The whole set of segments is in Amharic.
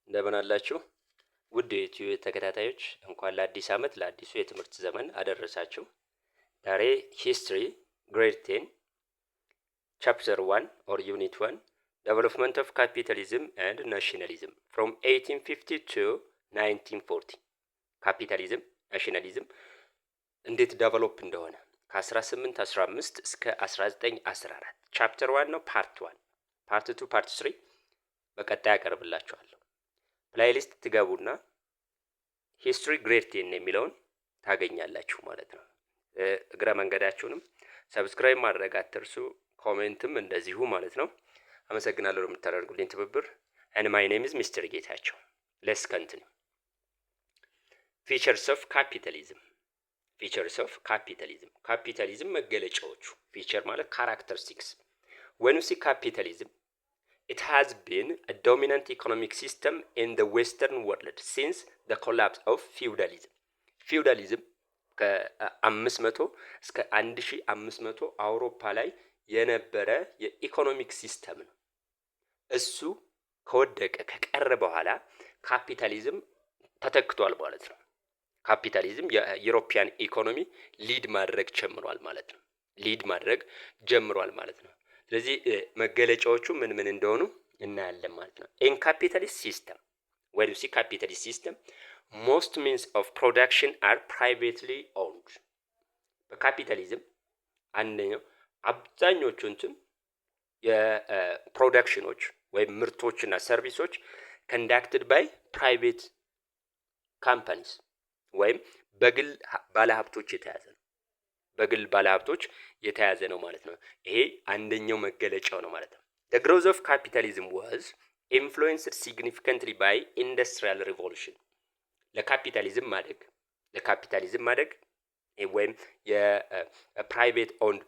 እንደምን አላችሁ ውድ የዩቲዩብ ተከታታዮች፣ እንኳን ለአዲስ ዓመት ለአዲሱ የትምህርት ዘመን አደረሳችሁ። ዛሬ ሂስትሪ ግሬድ 10 ቻፕተር 1 ኦር ዩኒት 1 ዴቨሎፕመንት ኦፍ ካፒታሊዝም ኤንድ ናሽናሊዝም ፍሮም 1850 ቱ 1940 ካፒታሊዝም ናሽናሊዝም እንዴት ዴቨሎፕ እንደሆነ ከ1815 እስከ 1914 ቻፕተር 1 ነው። ፓርት 1 ፓርት 2 ፓርት 3 በቀጣይ ያቀርብላችኋለሁ። ፕሌይሊስት ትገቡና ሂስትሪ ግሬድ 10 የሚለውን ታገኛላችሁ ማለት ነው። እግረ መንገዳችሁንም ሰብስክራይብ ማድረግ አትርሱ፣ ኮሜንትም እንደዚሁ ማለት ነው። አመሰግናለሁ ለምታደርጉልኝ ትብብር። and my name is Mr. ጌታቸው። let's continue. features of capitalism capitalism መገለጫዎቹ ፊቸር ማለት characteristics. when you see capitalism, it has been a dominant economic system in the Western world since the collapse of feudalism. feudalism ከ500 እስከ 1500 አውሮፓ ላይ የነበረ የኢኮኖሚክ ሲስተም ነው። እሱ ከወደቀ ከቀረ በኋላ ካፒታሊዝም ተተክቷል ማለት ነው። ካፒታሊዝም የዩሮፒያን ኢኮኖሚ ሊድ ማድረግ ጀምሯል ማለት ነው። ስለዚህ መገለጫዎቹ ምን እንደሆኑ እናያለን ማለት ነው። in capitalist system, when you see capitalist system, most means of production are privately owned. በካፒታሊዝም አንደኛው አብዛኞቹ የፕሮዳክሽኖች ወይም ምርቶችና ሰርቪሶች conducted by private companies ወይም በግል ባለሀብቶች የተያዘ ነው ማለት ነው። ይሄ አንደኛው መገለጫው ነው ማለት ነው። The growth of capitalism was influenced significantly by industrial revolution. ለካፒታሊዝም ማደግ ወይም የፕራይቬት ኦውንድ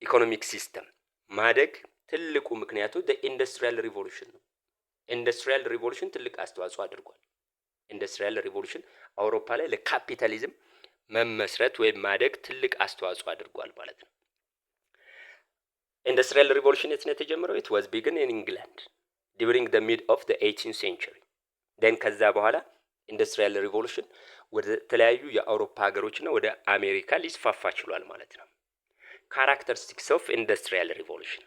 ኢኮኖሚክ ሲስተም ማደግ ትልቁ ምክንያቱ ኢንዱስትሪያል ሪቮሉሽን ነው። ኢንዱስትሪያል ሪቮሉሽን ትልቅ አስተዋጽኦ አድርጓል። ኢንዱስትሪያል ሪቮሉሽን አውሮፓ ላይ ለካፒታሊዝም መመስረት ወይም ማደግ ትልቅ አስተዋጽኦ አድርጓል ማለት ነው። ኢንዱስትሪያል ሪቮሉሽን የት ነው የተጀመረው? it was begun in England during the mid of the 18th century. then ከዛ በኋላ ኢንዱስትሪያል ሪቮሉሽን ወደ ተለያዩ የአውሮፓ ሀገሮችና ወደ አሜሪካ ሊስፋፋ ችሏል ማለት ነው። ካራክተሪስቲክስ ኦፍ ኢንዱስትሪያል ሪቮሉሽን፣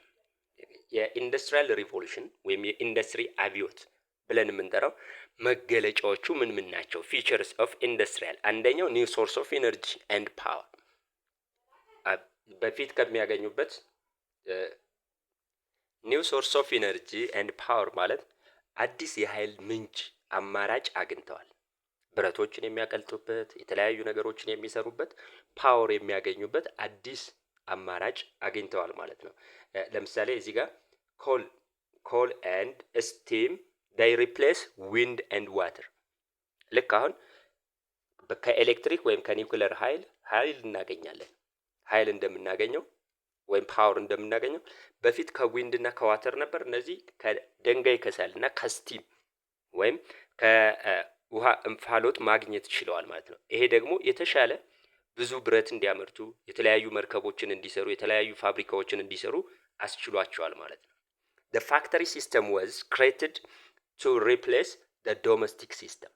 የኢንዱስትሪያል ሪቮሉሽን ወይም የኢንዱስትሪ አብዮት ብለን የምንጠራው መገለጫዎቹ ምን ናቸው? ፊቸርስ ኦፍ ኢንዱስትሪያል፣ አንደኛው ኒው ሶርስ ኦፍ ኢነርጂ ኤንድ ፓወር፣ በፊት ከሚያገኙበት ኒው ሶርስ ኦፍ ኢነርጂ ኤንድ ፓወር ማለት አዲስ የኃይል ምንጭ አማራጭ አግኝተዋል። ብረቶችን የሚያቀልጡበት፣ የተለያዩ ነገሮችን የሚሰሩበት፣ ፓወር የሚያገኙበት አዲስ አማራጭ አግኝተዋል ማለት ነው። ለምሳሌ እዚህ ጋር ኮል ኤንድ ስቲም they replace wind and water. ልክ አሁን ከኤሌክትሪክ ወይም ከኒውክሌር ኃይል እናገኛለን። ኃይል እንደምናገኘው ወይም ፓወር እንደምናገኘው በፊት ከዊንድ እና ከዋተር ነበር። እነዚህ ከድንጋይ ከሰልና ከስቲም ወይም ከውሃ እንፋሎት ማግኘት ችለዋል ማለት ነው። ይሄ ደግሞ የተሻለ ብዙ ብረት እንዲያመርቱ፣ የተለያዩ መርከቦችን እንዲሰሩ፣ የተለያዩ ፋብሪካዎችን እንዲሰሩ አስችሏቸዋል ማለት ነው። the factory system was created to replace the domestic system.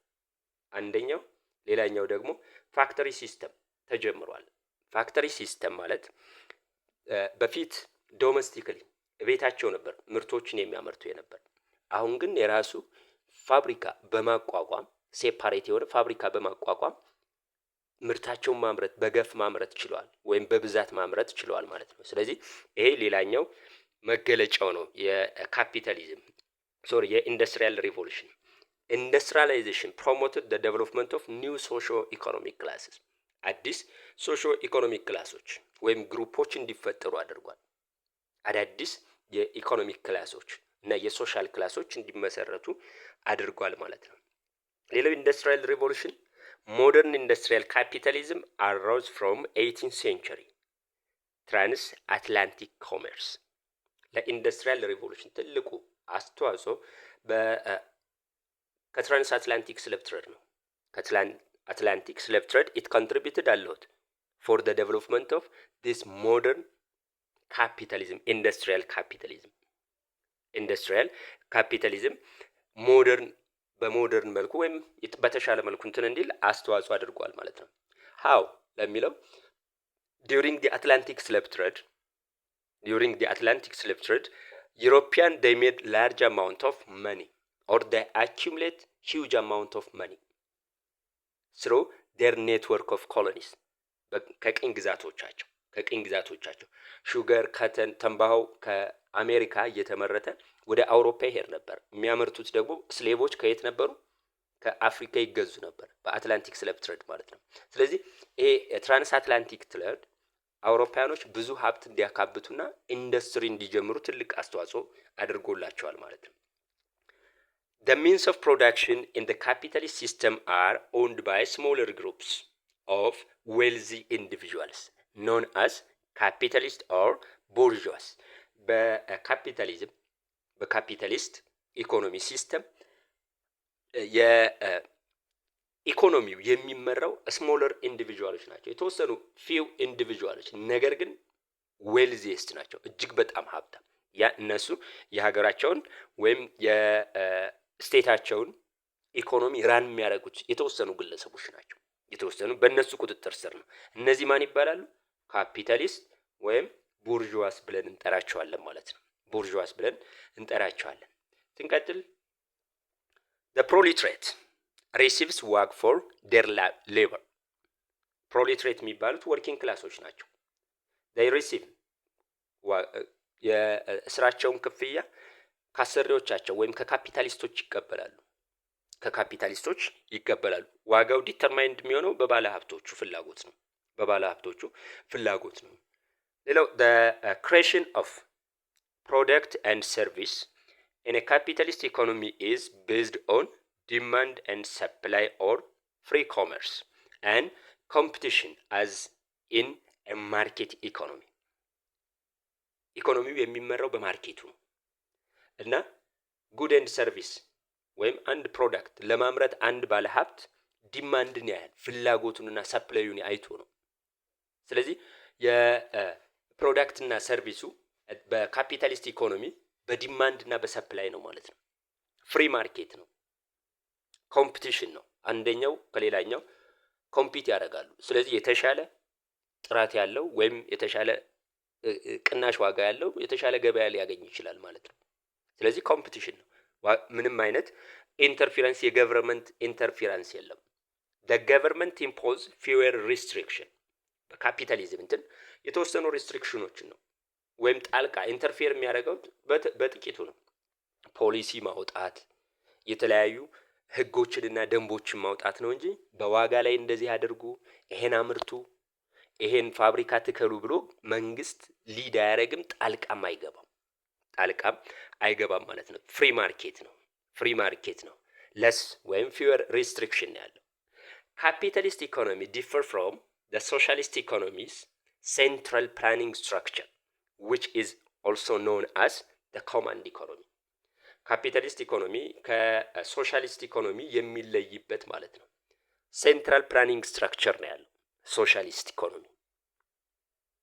አንደኛው ሌላኛው ደግሞ ፋክተሪ ሲስተም ተጀምሯል። ፋክተሪ ሲስተም ማለት በፊት ዶሜስቲካሊ ቤታቸው ነበር ምርቶችን የሚያመርቱ የነበር። አሁን ግን የራሱ ፋብሪካ በማቋቋም ሴፓሬት የሆነ ፋብሪካ በማቋቋም ምርታቸውን ማምረት በገፍ ማምረት ችለዋል ወይም በብዛት ማምረት ችለዋል ማለት ነው። ስለዚህ ይሄ ሌላኛው መገለጫው ነው የካፒታሊዝም የኢንዱስትሪያል ሪቮሉሽን። ኢንዱስትሪያላይዜሽን ፕሮሞትድ the development of new socio-economic classes. አዲስ ሶሾ ኢኮኖሚክ ክላሶች ወይም ግሩፖች እንዲፈጠሩ አድርጓል። አዳዲስ የኢኮኖሚክ ክላሶች እና የሶሻል ክላሶች እንዲመሰረቱ አድርጓል ማለት ነው። ሌላው ኢንዱስትሪያል ሪቮሉሽን ሞደርን ኢንዱስትሪያል ካፒታሊዝም arose from 18th century ትራንስ አትላንቲክ ኮሜርስ። ለኢንዱስትሪያል ሪቮሉሽን ትልቁ አስተዋጽኦ ከትራንስ አትላንቲክ ስሌቭ ትሬድ ነው። አትላንቲክ ስሌቭ ትሬድ it contributed a lot for the development of this modern capitalism, industrial capitalism ሞደርን በሞደርን መልኩ ወይም በተሻለ መልኩ እንትን እንዲል አስተዋጽኦ አድርጓል ማለት ነው። ሃው ለሚለው during the Atlantic slave trade European they made large amount of money or they accumulate huge amount of money through their network of colonies ከቅኝ ግዛቶቻቸው ሹገር ከተን ተንባሆው ከአሜሪካ እየተመረተ ወደ አውሮፓ ይሄድ ነበር። የሚያመርቱት ደግሞ ስሌቮች ከየት ነበሩ? ከአፍሪካ ይገዙ ነበር በአትላንቲክ ስሌቭ ትሬድ ማለት ነው። ስለዚህ ይሄ ትራንስ አትላንቲክ ትሬድ አውሮፓውያኖች ብዙ ሀብት እንዲያካብቱና ኢንዱስትሪ እንዲጀምሩ ትልቅ አስተዋጽኦ አድርጎላቸዋል ማለት ነው። The means of production in the capitalist system are owned by smaller groups of wealthy individuals known as capitalist or bourgeois. በካፒታሊስት ኢኮኖሚ ሲስተም የኢኮኖሚው የሚመራው ስሞለር ኢንዲቪጁዋሎች ናቸው። የተወሰኑ ፊው ኢንዲቪጁዋሎች ነገር ግን ዌልዚስት ናቸው፣ እጅግ በጣም ሀብታም። ያ እነሱ የሀገራቸውን ወይም የስቴታቸውን ኢኮኖሚ ራን የሚያደርጉት የተወሰኑ ግለሰቦች ናቸው። የተወሰኑ በእነሱ ቁጥጥር ስር ነው። እነዚህ ማን ይባላሉ? ካፒታሊስት ወይም ቡርዥዋስ ብለን እንጠራቸዋለን ማለት ነው። ቡርዥዋስ ብለን እንጠራቸዋለን። ትንቀጥል The proletariat receives work for their labor. proletariat የሚባሉት ወርኪንግ ክላሶች ናቸው። they receive የስራቸውን ክፍያ ከአሰሪዎቻቸው ወይም ከካፒታሊስቶች ይቀበላሉ። ዋጋው ዲተርማይንድ የሚሆነው በባለ ሀብቶቹ ፍላጎት ነው። ሌላው the creation of product and service in a capitalist economy is based on demand and supply or free commerce and competition as in a market economy. ኢኮኖሚው የሚመራው በማርኬቱ ነው እና ጉድ ኤንድ ሰርቪስ ወይም አንድ ፕሮዳክት ለማምረት አንድ ባለ ሀብት ዲማንድን ያህል ፍላጎቱንና ሰፕላዩን አይቶ ነው። ስለዚህ የፕሮዳክትና ሰርቪሱ በካፒታሊስት ኢኮኖሚ በዲማንድ እና በሰፕላይ ነው ማለት ነው። ፍሪ ማርኬት ነው። ኮምፒቲሽን ነው። አንደኛው ከሌላኛው ኮምፒት ያደርጋሉ። ስለዚህ የተሻለ ጥራት ያለው ወይም የተሻለ ቅናሽ ዋጋ ያለው የተሻለ ገበያ ሊያገኝ ይችላል ማለት ነው። ስለዚህ ኮምፒቲሽን ነው። ምንም አይነት ኢንተርፌረንስ የገቨርንመንት ኢንተርፌረንስ የለም። the government impose fewer restriction በካፒታሊዝም እንትን የተወሰኑ ሪስትሪክሽኖችን ነው ወይም ጣልቃ ኢንተርፌር የሚያደርገው በጥቂቱ ነው። ፖሊሲ ማውጣት የተለያዩ ህጎችንና ደንቦችን ማውጣት ነው እንጂ በዋጋ ላይ እንደዚህ አድርጉ፣ ይሄን አምርቱ፣ ይሄን ፋብሪካ ትከሉ ብሎ መንግስት ሊድ አያደርግም። ጣልቃም አይገባም ማለት ነው። ፍሪ ማርኬት ነው። ለስ ወይም ፊወር ሪስትሪክሽን ያለው ካፒታሊስት ኢኮኖሚ ዲፈር ፍሮም the socialist economy's central planning structure which is also known as the command economy. ካፒታሊስት ኢኮኖሚ ከሶሻሊስት ኢኮኖሚ የሚለይበት ማለት ነው። ሴንትራል ፕላኒንግ ስትራክቸር ነው ያለው ሶሻሊስት ኢኮኖሚ።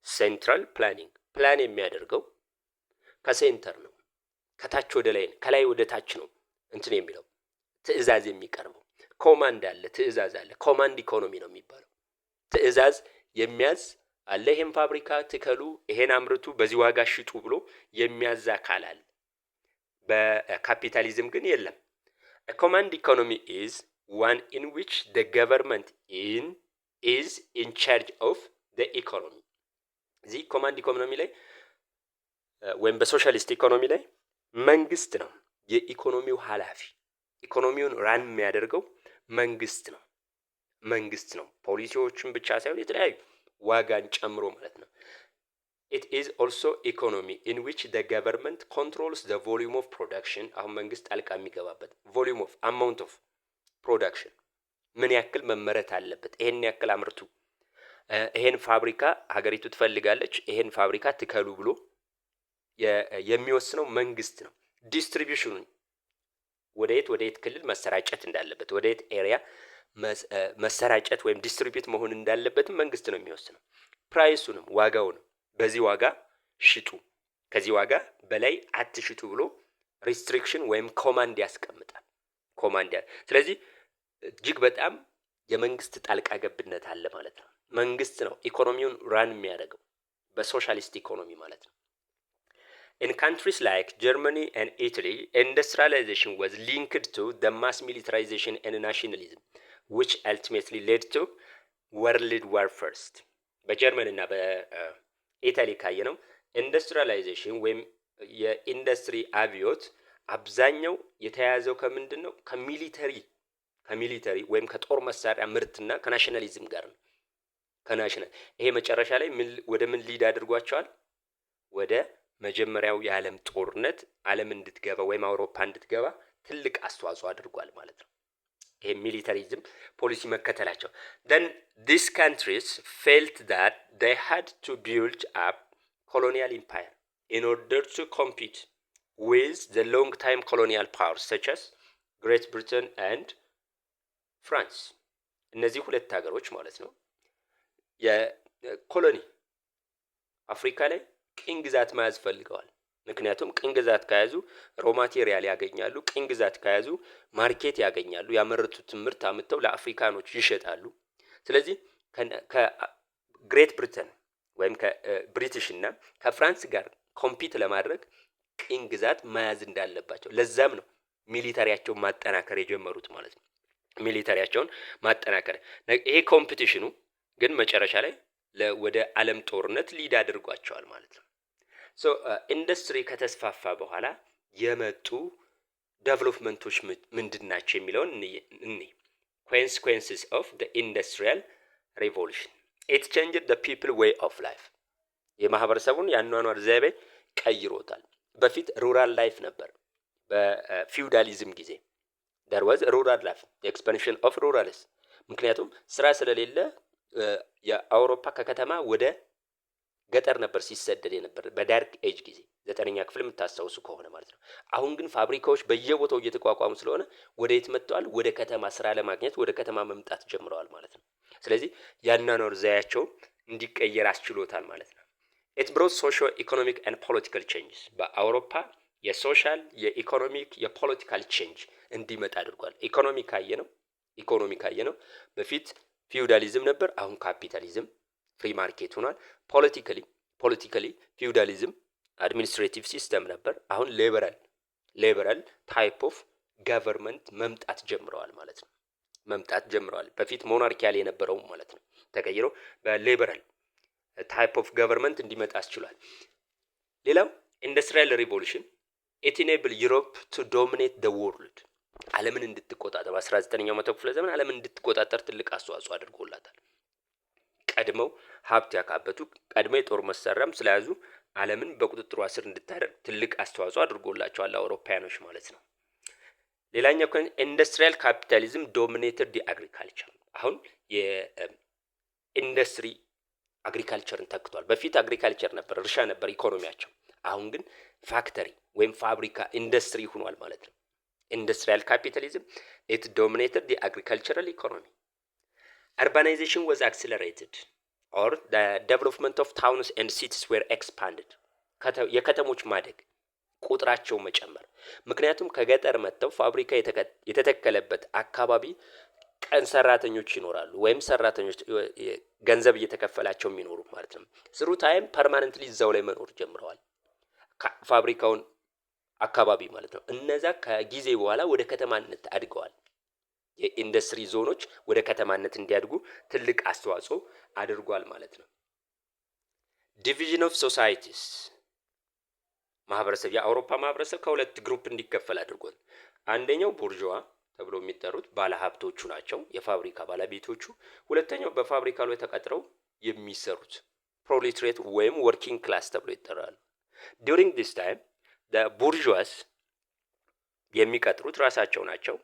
ሴንትራል ፕላን የሚያደርገው ከሴንተር ነው፣ ከታች ወደ ላይ ነው፣ ከላይ ወደ ታች ነው እንትን የሚለው ትዕዛዝ የሚቀርበው። ኮማንድ አለ፣ ትዕዛዝ አለ። ኮማንድ ኢኮኖሚ ነው የሚባለው። ትዕዛዝ የሚያዝ አለ። ይሄን ፋብሪካ ትከሉ፣ ይሄን አምርቱ፣ በዚህ ዋጋ ሽጡ ብሎ የሚያዝ አካል አለ። በካፒታሊዝም ግን የለም። a command economy is one in which the government is in charge of the economy. እዚህ ኮማንድ ኢኮኖሚ ላይ ወይም በሶሻሊስት ኢኮኖሚ ላይ መንግስት ነው የኢኮኖሚው ኃላፊ። ኢኮኖሚውን ራን የሚያደርገው መንግስት ነው። ፖሊሲዎችን ብቻ ሳይሆን የተለያዩ ዋጋን ጨምሮ ማለት ነው። it is also economy in which the government controls the volume of production. አሁን መንግስት ጣልቃ የሚገባበት volume of amount of production ምን ያክል መመረት አለበት፣ ይሄን ያክል አምርቱ፣ ይሄን ፋብሪካ ሀገሪቱ ትፈልጋለች፣ ይሄን ፋብሪካ ትከሉ ብሎ የሚወስነው መንግስት ነው። ዲስትሪቢዩሽኑን ወደየት ክልል መሰራጨት እንዳለበት፣ ወደየት ኤሪያ መሰራጨት ወይም ዲስትሪቢዩት መሆን እንዳለበት መንግስት ነው የሚወስነው። ፕራይሱንም ዋጋውንም በዚህ ዋጋ ሽጡ፣ ከዚህ ዋጋ በላይ አትሽጡ ብሎ ሪስትሪክሽን ወይም ኮማንድ ያስቀምጣል። ኮማንድ ስለዚህ እጅግ በጣም የመንግስት ጣልቃ ገብነት አለ ማለት ነው። መንግስት ነው ኢኮኖሚውን ራን የሚያደርገው በሶሻሊስት ኢኮኖሚ ማለት ነው። In countries like Germany and Italy, industrialization was linked to the mass militarization and nationalism, which ultimately led to World War First. በጀርመን እና በኢታሊ ካየነው ኢንዱስትሪላይዜሽን ወይም የኢንዱስትሪ አብዮት አብዛኛው የተያያዘው ከምንድን ነው? ከሚሊተሪ ወይም ከጦር መሳሪያ ምርትና ከናሽናሊዝም ጋር ነው። ከናሽናል ይሄ መጨረሻ ላይ ወደ ምን ሊድ አድርጓቸዋል? ወደ መጀመሪያው የዓለም ጦርነት ዓለም እንድትገባ ወይም አውሮፓ እንድትገባ ትልቅ አስተዋጽኦ አድርጓል ማለት ነው። ይሄ ሚሊታሪዝም ፖሊሲ መከተላቸው then these countries felt that they had to build up colonial empire in order to compete with the long time colonial powers such as Great Britain and France. እነዚህ ሁለት ሀገሮች ማለት ነው የኮሎኒ አፍሪካ ላይ ቅኝ ግዛት መያዝ ፈልገዋል። ምክንያቱም ቅኝ ግዛት ከያዙ ሮ ማቴሪያል ያገኛሉ። ቅኝ ግዛት ከያዙ ማርኬት ያገኛሉ። ያመረቱት ምርት አምጥተው ለአፍሪካኖች ይሸጣሉ። ስለዚህ ከግሬት ብሪተን ወይም ከብሪቲሽ እና ከፍራንስ ጋር ኮምፒት ለማድረግ ቅኝ ግዛት መያዝ እንዳለባቸው ለዛም ነው ሚሊታሪያቸውን ማጠናከር የጀመሩት ማለት ነው። ሚሊታሪያቸውን ማጠናከር ይሄ ኮምፒቲሽኑ ግን መጨረሻ ላይ ወደ ዓለም ጦርነት ሊድ አድርጓቸዋል ማለት ነው። ሶ ኢንዱስትሪ ከተስፋፋ በኋላ የመጡ ዴቨሎፕመንቶች ምንድናቸው የሚለውን እኔ consequences of the industrial revolution it changed the people way of life የማህበረሰቡን ያኗኗር ዘይቤ ቀይሮታል። በፊት ሩራል ላይፍ ነበር። በፊውዳሊዝም ጊዜ there was rural life the expansion of ruralism ምክንያቱም ስራ ስለሌለ የአውሮፓ ከከተማ ወደ ገጠር ነበር ሲሰደድ የነበር በዳርክ ኤጅ ጊዜ 9ኛ ክፍል የምታስታውሱ ከሆነ ማለት ነው። አሁን ግን ፋብሪካዎች በየቦታው እየተቋቋሙ ስለሆነ ወደ የት መጥተዋል? ወደ ከተማ ስራ ለማግኘት ወደ ከተማ መምጣት ጀምረዋል ማለት ነው። ስለዚህ ያናኖር ዘያቸው እንዲቀየር አስችሎታል ማለት ነው። it brought socio economic and political changes በአውሮፓ የሶሻል የኢኮኖሚክ የፖለቲካል ቼንጅ እንዲመጣ አድርጓል። ኢኮኖሚ ካየነው በፊት ፊውዳሊዝም ነበር፣ አሁን ካፒታሊዝም ፍሪ ማርኬት ሆኗል። ፖለቲካሊ ፊውዳሊዝም አድሚኒስትሬቲቭ ሲስተም ነበር፣ አሁን ሊበራል ታይፕ ኦፍ ገቨርንመንት መምጣት ጀምረዋል ማለት ነው። በፊት ሞናርኪያል የነበረው ማለት ነው ተቀይሮ በሊበራል ታይፕ ኦፍ ገቨርንመንት እንዲመጣ አስችሏል። ሌላው ኢንዱስትሪያል ሪቮሉሽን it enabled Europe to dominate the world ዓለምን እንድትቆጣጠር በ19ኛው መቶ ክፍለ ዘመን ዓለምን እንድትቆጣጠር ትልቅ አስተዋጽኦ አድርጎላታል። ቀድመው ሀብት ያካበቱ ቀድመው የጦር መሳሪያም ስለያዙ ዓለምን በቁጥጥሯ ስር እንድታደርግ ትልቅ አስተዋጽኦ አድርጎላቸዋል አውሮፓውያኖች ማለት ነው። ሌላኛው ኢንዱስትሪያል ካፒታሊዝም ዶሚኔትድ ዲ አግሪካልቸር አሁን የኢንዱስትሪ አግሪካልቸርን ተክቷል። በፊት አግሪካልቸር ነበር፣ እርሻ ነበር ኢኮኖሚያቸው። አሁን ግን ፋክተሪ ወይም ፋብሪካ ኢንዱስትሪ ሆኗል ማለት ነው። ኢንዱስትሪያል ካፒታሊዝም it dominated the agricultural economy. Urbanization was accelerated or the development of towns and cities were expanded. የከተሞች ማደግ ቁጥራቸው መጨመር ምክንያቱም ከገጠር መጥተው ፋብሪካ የተተከለበት አካባቢ ቀን ሰራተኞች ይኖራሉ ወይም ሰራተኞች ገንዘብ እየተከፈላቸው የሚኖሩ ማለት ነው። ስሩ ታይም ፐርማነንትሊ እዛው ላይ መኖር ጀምረዋል ፋብሪካውን አካባቢ ማለት ነው። እነዛ ከጊዜ በኋላ ወደ ከተማነት አድገዋል። የኢንዱስትሪ ዞኖች ወደ ከተማነት እንዲያድጉ ትልቅ አስተዋጽኦ አድርጓል ማለት ነው። ዲቪዥን ኦፍ ሶሳይቲስ ማህበረሰብ የአውሮፓ ማህበረሰብ ከሁለት ግሩፕ እንዲከፈል አድርጓል። አንደኛው ቡርዥዋ ተብሎ የሚጠሩት ባለሀብቶቹ ናቸው፣ የፋብሪካ ባለቤቶቹ። ሁለተኛው በፋብሪካ ላይ ተቀጥረው የሚሰሩት ፕሮሌታሪያት ወይም ወርኪንግ ክላስ ተብሎ ይጠራሉ። ዱሪንግ ዲስ ታይም ቦurgeois የሚቀጥሩት ራሳቸው ናቸው።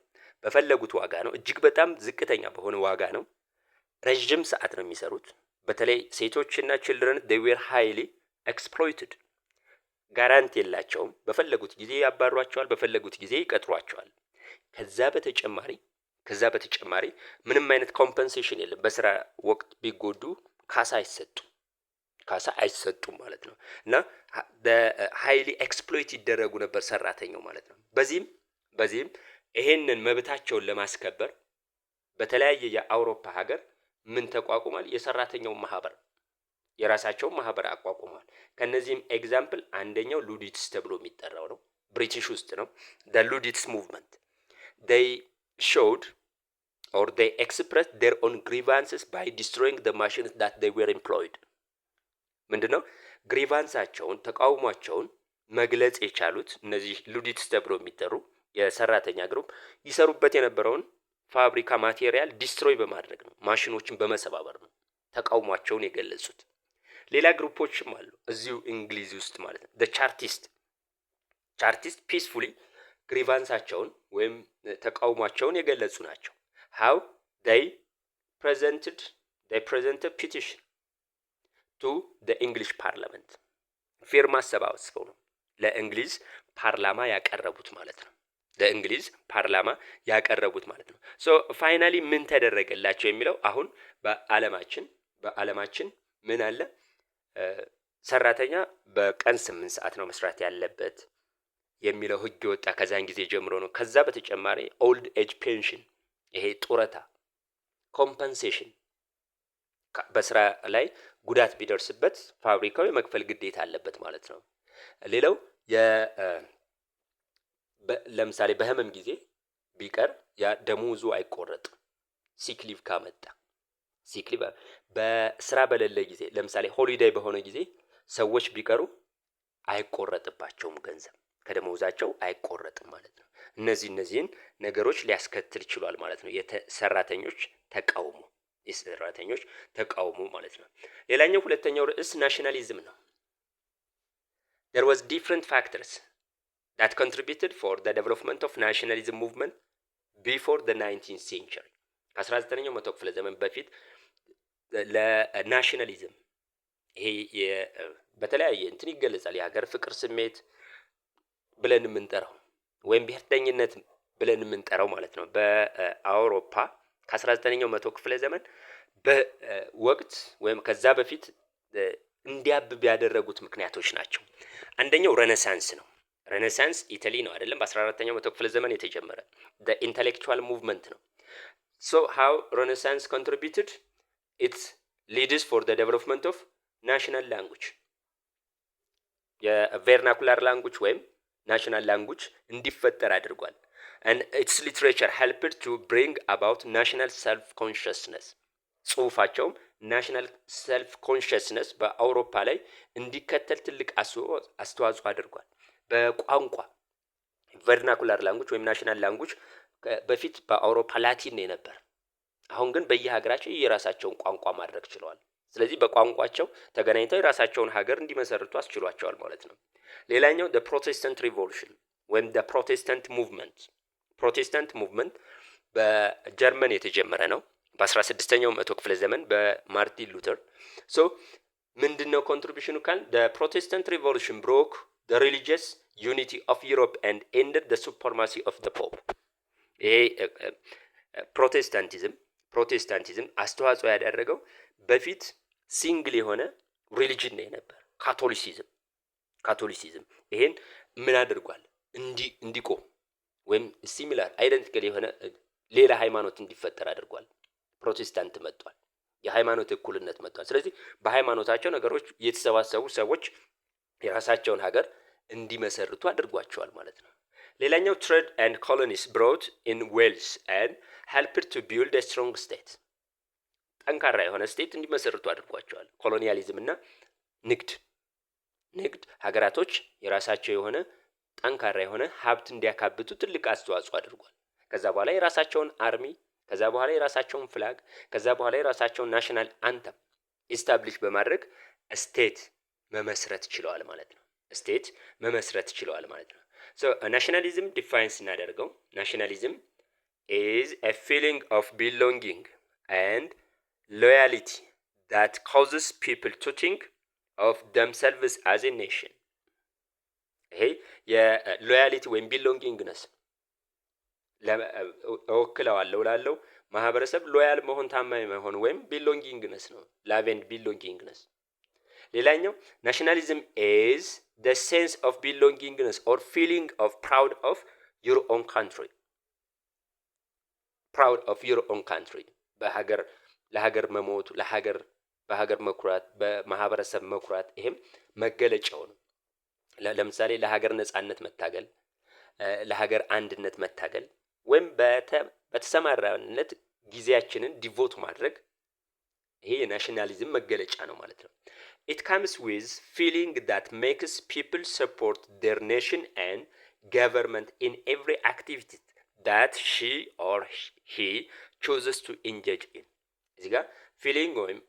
በፈለጉት ዋጋ ነው። እጅግ በጣም ዝቅተኛ በሆነ ዋጋ ነው። ረጅም ሰዓት ነው የሚሰሩት። በተለይ ሴቶችና children they were highly exploited ጋራንቲ የላቸውም። በፈለጉት ጊዜ ያባሯቸዋል፣ በፈለጉት ጊዜ ይቀጥሯቸዋል። ከዛ በተጨማሪ ምንም አይነት ኮምፐንሴሽን የለም። በስራ ወቅት ቢጎዱ ካሳ አይሰጡም ማለት ነው። እና ሃይሊ ኤክስፕሎይት ይደረጉ ነበር ሰራተኛው ማለት ነው። በዚህም ይሄንን መብታቸውን ለማስከበር በተለያየ የአውሮፓ ሀገር ምን ተቋቁሟል? የሰራተኛው ማህበር የራሳቸውን ማህበር አቋቁመዋል። ከነዚህም ኤግዛምፕል አንደኛው ሉዲትስ ተብሎ የሚጠራው ነው። ብሪቲሽ ውስጥ ነው። the Luddites movement they showed or they expressed their own grievances by destroying the machines that they were employed ምንድነው ግሪቫንሳቸውን ተቃውሟቸውን መግለጽ የቻሉት እነዚህ ሉዲትስ ተብሎ የሚጠሩ የሰራተኛ ግሩፕ ይሰሩበት የነበረውን ፋብሪካ ማቴሪያል ዲስትሮይ በማድረግ ነው። ማሽኖችን በመሰባበር ነው ተቃውሟቸውን የገለጹት። ሌላ ግሩፖችም አሉ እዚሁ እንግሊዝ ውስጥ ማለት ነው። ቻርቲስት ፒስፉሊ ግሪቫንሳቸውን ወይም ተቃውሟቸውን የገለጹ ናቸው። how they presented petition to the English Parliament ፊርማ አሰባስበው ነው ለእንግሊዝ ፓርላማ ያቀረቡት ማለት ነው። ለእንግሊዝ ፓርላማ ያቀረቡት ማለት ነው። ሶ ፋይናሊ ምን ተደረገላቸው የሚለው አሁን በአለማችን ምን አለ? ሰራተኛ በቀን 8 ሰዓት ነው መስራት ያለበት የሚለው ህግ ወጣ ከዛን ጊዜ ጀምሮ ነው። ከዛ በተጨማሪ ኦልድ ኤጅ ፔንሽን ይሄ ጡረታ ኮምፐንሴሽን በስራ ላይ ጉዳት ቢደርስበት ፋብሪካው የመክፈል ግዴታ አለበት ማለት ነው። ሌላው ለምሳሌ በህመም ጊዜ ቢቀር ያ ደሞዙ አይቆረጥም። ሲክሊቭ ካመጣ ሲክሊቭ በስራ በሌለ ጊዜ ለምሳሌ ሆሊዴይ በሆነ ጊዜ ሰዎች ቢቀሩ አይቆረጥባቸውም፣ ገንዘብ ከደሞዛቸው አይቆረጥም ማለት ነው። እነዚህን ነገሮች ሊያስከትል ይችላል ማለት ነው የሰራተኞች ተቃውሞ ማለት ነው። ሌላኛው ሁለተኛው ርዕስ ናሽናሊዝም ነው። there was different factors that contributed for the development of nationalism movement before the 19th century ከ19ኛው መቶ ክፍለ ዘመን በፊት ለናሽናሊዝም ይሄ በተለያየ እንትን ይገለጻል። የሀገር ፍቅር ስሜት ብለን የምንጠራው ወይም ብሔርተኝነት ብለን የምንጠራው ማለት ነው። በአውሮፓ ከ19ኛው መቶ ክፍለ ዘመን በወቅት ወይም ከዛ በፊት እንዲያብብ ያደረጉት ምክንያቶች ናቸው። አንደኛው ሬኔሳንስ ነው። ሬኔሳንስ ኢታሊ ነው አይደለም? በ14ኛው መቶ ክፍለ ዘመን የተጀመረ the intellectual movement ነው። so how renaissance contributed it leads for the development of national language የቨርናኩላር ላንጉጅ ወይም ናሽናል ላንጉጅ እንዲፈጠር አድርጓል። and its literature helped to bring about national self consciousness ጽሁፋቸውም ናሽናል ሰልፍ ኮንሽስነስ በአውሮፓ ላይ እንዲከተል ትልቅ አስተዋጽኦ አድርጓል። በቋንቋ ቨርናኩላር ላንጉጅ ወይም ናሽናል ላንጉጅ በፊት በአውሮፓ ላቲን ነበር። አሁን ግን በየሀገራቸው የራሳቸውን ቋንቋ ማድረግ ችለዋል። ስለዚህ በቋንቋቸው ተገናኝተው የራሳቸውን ሀገር እንዲመሰርቱ አስችሏቸዋል ማለት ነው። ሌላኛው the Protestant Revolution ወይም the Protestant Movement በጀርመን የተጀመረ ነው በ16ኛው መቶ ክፍለ ዘመን በማርቲን ሉተር። ሶ ምንድነው ኮንትሪቢዩሽኑ ካል the Protestant Revolution broke the religious unity of Europe and ended the supremacy of the Pope። ይሄ ፕሮቴስታንቲዝም አስተዋጽኦ ያደረገው በፊት ሲንግል የሆነ ሪሊጅን ነው ነበር ካቶሊሲዝም ይሄን ምን አድርጓል? እንዲቆም ወይም ሲሚላር አይደንቲካል የሆነ ሌላ ሃይማኖት እንዲፈጠር አድርጓል። ፕሮቴስታንት መጥቷል፣ የሃይማኖት እኩልነት መጥቷል። ስለዚህ በሃይማኖታቸው ነገሮች የተሰባሰቡ ሰዎች የራሳቸውን ሀገር እንዲመሰርቱ አድርጓቸዋል ማለት ነው። ሌላኛው trade and colonies brought in wealth and helped to build a strong state ጠንካራ የሆነ ስቴት እንዲመሰርቱ አድርጓቸዋል። ኮሎኒያሊዝም እና ንግድ ሀገራቶች የራሳቸው የሆነ ጠንካራ የሆነ ሀብት እንዲያካብቱ ትልቅ አስተዋጽኦ አድርጓል። ከዛ በኋላ የራሳቸውን አርሚ፣ ከዛ በኋላ የራሳቸውን ፍላግ፣ ከዛ በኋላ የራሳቸውን ናሽናል አንተም ኢስታብሊሽ በማድረግ ስቴት መመስረት ችለዋል ማለት ነው። So nationalism defines እናደርገው nationalism is a feeling of belonging and loyalty that causes people to think of themselves as a nation። ይሄ የሎያሊቲ ወይም ቢሎንጊንግነስ እወክለዋለሁ ላለው ማህበረሰብ ሎያል መሆን ታማኝ መሆን ወይም ቢሎንጊንግነስ ነው። ላቭ ኤንድ ቢሎንጊንግነስ። ሌላኛው ናሽናሊዝም is the sense of belongingness or feeling of proud of your own country ፕራውድ ኦፍ ዩር ኦን ካንትሪ ለሀገር መሞት በሀገር መኩራት በማህበረሰብ መኩራት ይሄም መገለጫው ነው። ለምሳሌ ለሀገር ነጻነት መታገል ለሀገር አንድነት መታገል ወይም በተሰማራነት ጊዜያችንን ዲቮት ማድረግ ይሄ የናሽናሊዝም መገለጫ ነው ማለት ነው። It comes with feeling that makes people support their nation and government in every activity that she or he chooses to engage in. እዚህ ጋር ፊሊንግ ወይም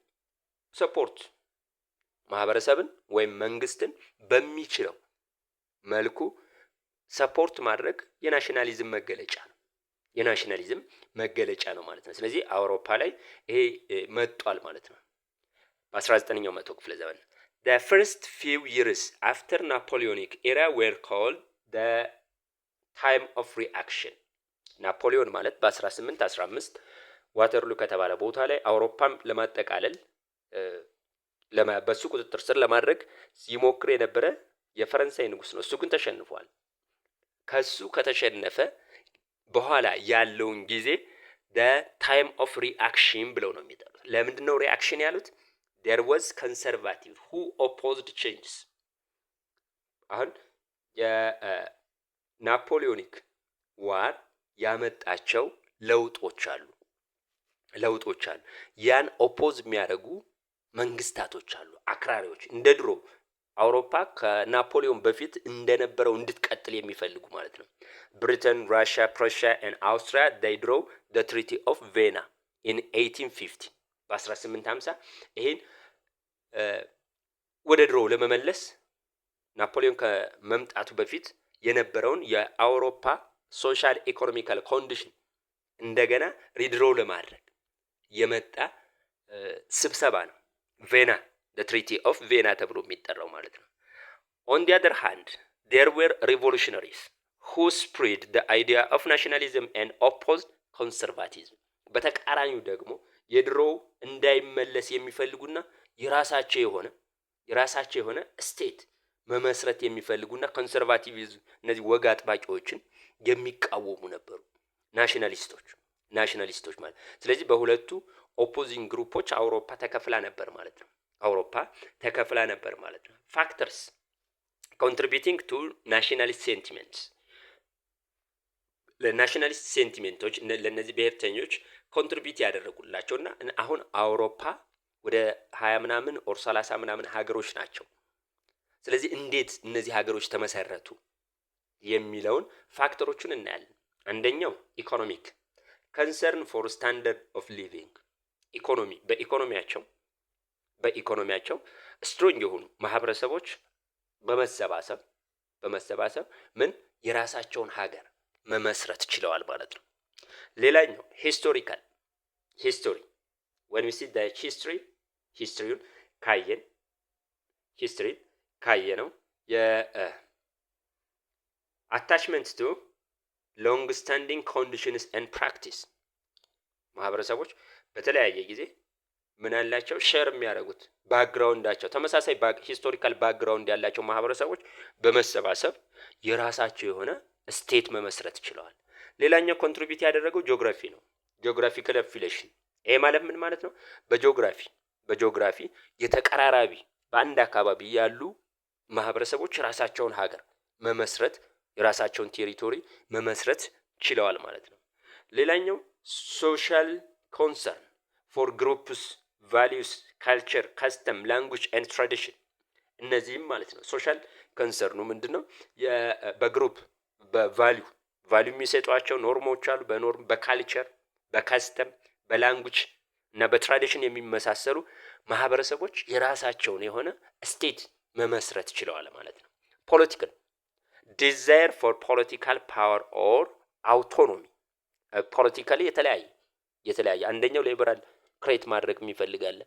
ሰፖርት ማህበረሰብን ወይም መንግስትን በሚችለው መልኩ ሰፖርት ማድረግ የናሽናሊዝም መገለጫ ነው ማለት ነው። ስለዚህ አውሮፓ ላይ ይሄ መጥቷል ማለት ነው በ19ኛው መቶ ክፍለ ዘመን። The first few years after Napoleonic era were called the time of reaction. ናፖሊዮን ማለት በ1815 ዋተርሉ ከተባለ ቦታ ላይ አውሮፓም ለማጠቃለል በሱ ቁጥጥር ስር ለማድረግ ሲሞክር የነበረ የፈረንሳይ ንጉስ ነው። እሱ ግን ተሸንፏል። ከሱ ከተሸነፈ በኋላ ያለውን ጊዜ the time of reaction ብለው ነው የሚጠሩት። ለምንድን ነው ሪአክሽን ያሉት? there was conservative who opposed changes። አሁን የናፖሊዮኒክ ዋር ያመጣቸው ለውጦች አሉ። ያን ኦፖዝ የሚያደርጉ መንግስታቶች አሉ፣ አክራሪዎች። እንደ ድሮ አውሮፓ ከናፖሊዮን በፊት እንደነበረው እንድትቀጥል የሚፈልጉ ማለት ነው። ብሪተን፣ ራሽያ፣ ፕሩሺያ and Austria they drew the Treaty of Vienna in 1850 በ1850 ይሄን ወደ ድሮ ለመመለስ ናፖሊዮን ከመምጣቱ በፊት የነበረውን የአውሮፓ ሶሻል ኢኮኖሚካል ኮንዲሽን እንደገና ሪድሮ ለማድረግ የመጣ ስብሰባ ነው። ቬና the Treaty of Vienna ተብሎ የሚጠራው ማለት ነው። On the other hand, there were revolutionaries who spread the idea of nationalism and opposed conservatism. በተቃራኒው ደግሞ የድሮው እንዳይመለስ የሚፈልጉና የራሳቸው የሆነ ስቴት መመስረት የሚፈልጉና ኮንሰርቫቲቪዝም እነዚህ ወግ አጥባቂዎችን የሚቃወሙ ነበሩ ናሽናሊስቶች ማለት። ስለዚህ በሁለቱ ኦፖዚንግ ግሩፖች አውሮፓ ተከፍላ ነበር ማለት ነው። ፋክተርስ ኮንትሪቢዩቲንግ ቱ ናሽናሊስት ሴንቲሜንትስ ለናሽናሊስት ሴንቲሜንቶች ለነዚህ ብሔርተኞች ኮንትሪቢዩት ያደረጉላቸውና አሁን አውሮፓ ወደ 20 ምናምን ኦር 30 ምናምን ሀገሮች ናቸው። ስለዚህ እንዴት እነዚህ ሀገሮች ተመሰረቱ የሚለውን ፋክተሮችን እናያለን። አንደኛው ኢኮኖሚክ concern for standard of living ኢኮኖሚ በኢኮኖሚያቸው ስትሮንግ የሆኑ ማህበረሰቦች በመሰባሰብ ምን የራሳቸውን ሀገር መመስረት ችለዋል ማለት ነው። ሌላኛው ሂስቶሪ when we see the history ካየነው attachment to long standing conditions and practice ማህበረሰቦች በተለያየ ጊዜ ምን አላቸው ሼር የሚያደርጉት ባክግራውንዳቸው ተመሳሳይ ሂስቶሪካል ባክግራውንድ ያላቸው ማህበረሰቦች በመሰባሰብ የራሳቸው የሆነ ስቴት መመስረት ችለዋል። ሌላኛው ኮንትሪቢዩት ያደረገው ጂኦግራፊ ነው። ጂኦግራፊካል አፊሊዬሽን ይሄ ማለት ምን ማለት ነው? በጂኦግራፊ የተቀራራቢ በአንድ አካባቢ ያሉ ማህበረሰቦች ራሳቸውን ሀገር መመስረት የራሳቸውን ቴሪቶሪ መመስረት ችለዋል ማለት ነው። ሌላኛው ሶሻል ኮንሰርን ፎር ግሩፕስ ቫሊዩስ ካልቸር ካስተም ላንጉጅ ኤንድ ትራዲሽን እነዚህም ማለት ነው። ሶሻል ኮንሰርኑ ምንድነው? በግሩፕ በቫሊዩ የሚሰጧቸው ኖርሞች አሉ። በኖርም በካልቸር በካስተም በላንጉጅ እና በትራዲሽን የሚመሳሰሉ ማህበረሰቦች የራሳቸውን የሆነ ስቴት መመስረት ችለዋል ማለት ነው። ፖለቲካል ዲዛየር ፎር ፖለቲካል ፓወር ኦር አውቶኖሚ ፖለቲካሊ የተለያየ አንደኛው ሊበራል ክሬት ማድረግ የሚፈልጋለ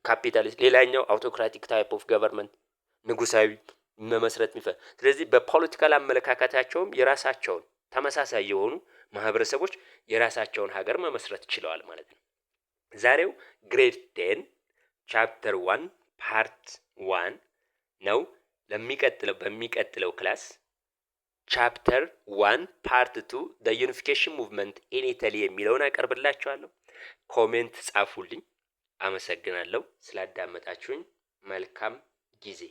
ካፒታሊስት፣ ሌላኛው አውቶክራቲክ ታይፕ ኦፍ ገቨርንመንት ንጉሳዊ መመስረት የሚፈልግ። ስለዚህ በፖለቲካል አመለካከታቸውም የራሳቸውን ተመሳሳይ የሆኑ ማህበረሰቦች የራሳቸውን ሀገር መመስረት ችለዋል ማለት ነው። ዛሬው ግሬድ 10 ቻፕተር 1 ፓርት 1 ነው። በሚቀጥለው ክላስ ቻፕተር 1 ፓርት 2 ዘ ዩኒፊኬሽን ሙቭመንት ኢን ኢታሊ የሚለውን አቀርብላችኋለሁ። ኮሜንት ጻፉልኝ። አመሰግናለሁ ስላዳመጣችሁኝ። መልካም ጊዜ